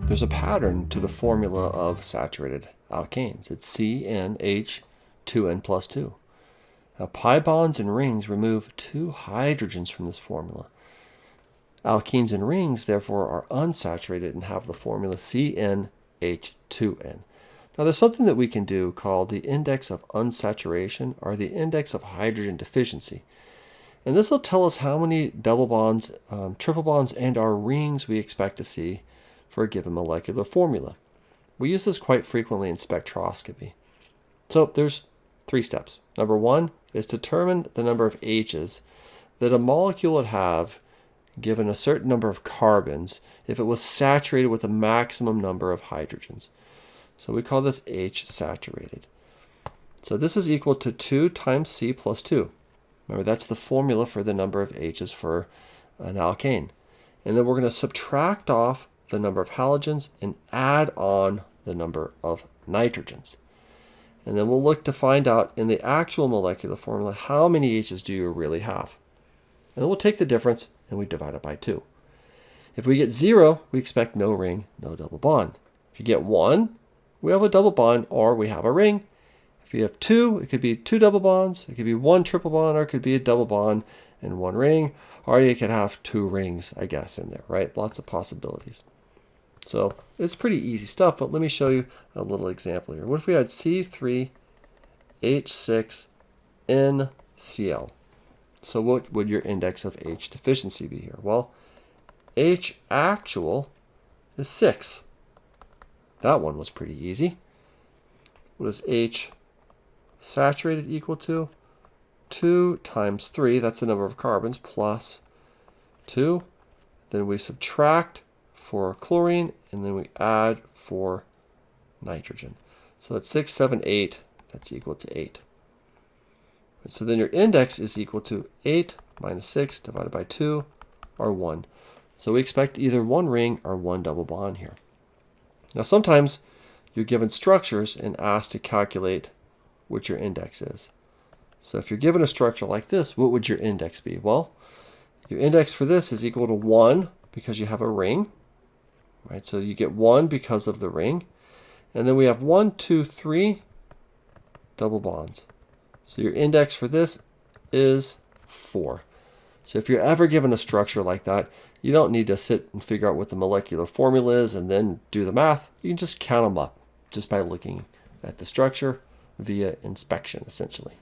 there's a pattern to the formula of saturated alkanes. It's CnH2n plus 2. Now, pi bonds and rings remove 2 hydrogens from this formula. Alkenes and rings, therefore, are unsaturated and have the formula CnH2n. Now, there's something that we can do called the index of unsaturation, or the index of hydrogen deficiency. And this will tell us how many double bonds, triple bonds, and our rings we expect to see for a given molecular formula. We use this quite frequently in spectroscopy. So there's 3 steps. Number 1 is determine the number of H's that a molecule would have given a certain number of carbons if it was saturated with a maximum number of hydrogens. So we call this H saturated. So this is equal to 2 times C plus 2. Remember, that's the formula for the number of H's for an alkane. And then we're going to subtract off the number of halogens and add on the number of nitrogens. And then we'll look to find out in the actual molecular formula how many H's do you really have. And then we'll take the difference and we divide it by 2. If we get 0, we expect no ring, no double bond. If you get 1, we have a double bond or we have a ring. If you have 2, it could be 2 double bonds, it could be 1 triple bond, or it could be a double bond and 1 ring, or you could have 2 rings, I guess, in there, right? Lots of possibilities. So it's pretty easy stuff, but let me show you a little example here. What if we had C3H6NCl? So what would your index of H deficiency be here? Well, H actual is 6. That one was pretty easy. What is H saturated equal to? 2 times 3, that's the number of carbons, plus 2. Then we subtract for chlorine, and then we add for nitrogen. So that's 6, 7, 8. That's equal to 8. So then your index is equal to 8 minus 6 divided by 2, or 1. So we expect either 1 ring or 1 double bond here. Now sometimes you're given structures and asked to calculate what your index is. So if you're given a structure like this, what would your index be? Well, your index for this is equal to 1 because you have a ring. Right, so you get 1 because of the ring. And then we have 1, 2, 3 double bonds. So your index for this is 4. So if you're ever given a structure like that, you don't need to sit and figure out what the molecular formula is and then do the math. You can just count them up just by looking at the structure via inspection, essentially.